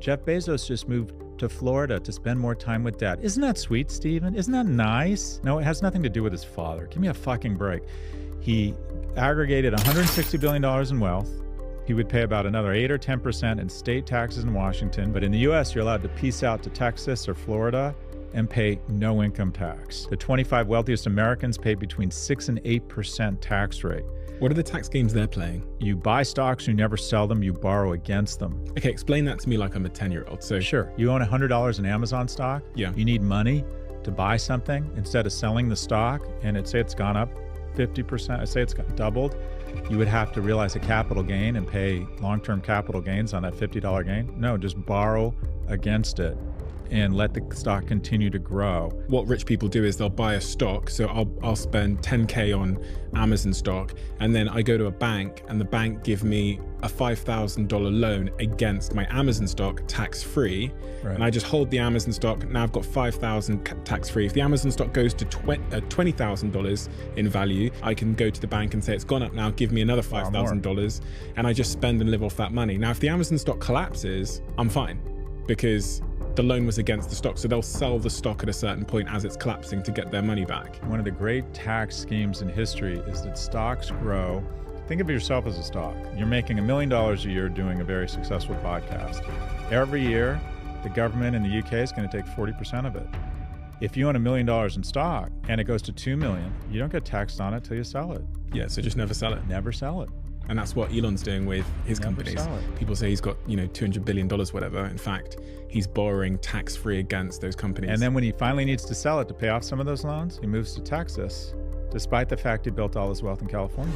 Jeff Bezos just moved to Florida to spend more time with dad. Isn't that sweet, Steven? Isn't that nice? No, it has nothing to do with his father. Give me a fucking break. He aggregated $160 billion in wealth. He would pay about another 8 or 10% in state taxes in Washington. But in the US, you're allowed to peace out to Texas or Florida and pay no income tax. The 25 wealthiest Americans pay between 6 and 8% tax rate. What are the tax games they're playing? You buy stocks, you never sell them, you borrow against them. Okay, explain that to me like I'm a 10-year-old. So Sure, you own $100 in Amazon stock. Yeah. You need money to buy something instead of selling the stock, and say it's gone up 50%, say it's doubled, you would have to realize a capital gain and pay long-term capital gains on that $50 gain. No, just borrow against it and let the stock continue to grow. What rich people do is they'll buy a stock. So I'll spend 10K on Amazon stock, and then I go to a bank and the bank give me a $5,000 loan against my Amazon stock tax-free. Right. And I just hold the Amazon stock. Now I've got $5,000 tax-free. If the Amazon stock goes to $20,000 in value, I can go to the bank and say it's gone up now, give me another $5,000, and I just spend and live off that money. Now, if the Amazon stock collapses, I'm fine because the loan was against the stock. So they'll sell the stock at a certain point as it's collapsing to get their money back. One of the great tax schemes in history is that stocks grow. Think of yourself as a stock. You're making $1 million a year doing a very successful podcast. Every year, the government in the UK is going to take 40% of it. If you own $1 million in stock and it goes to $2 million, you don't get taxed on it till you sell it. Yeah, so just never sell it. Never sell it. And that's what Elon's doing with his Never companies. sell it. People say he's got, $200 billion, whatever. In fact, he's borrowing tax-free against those companies. And then when he finally needs to sell it to pay off some of those loans, he moves to Texas, despite the fact he built all his wealth in California.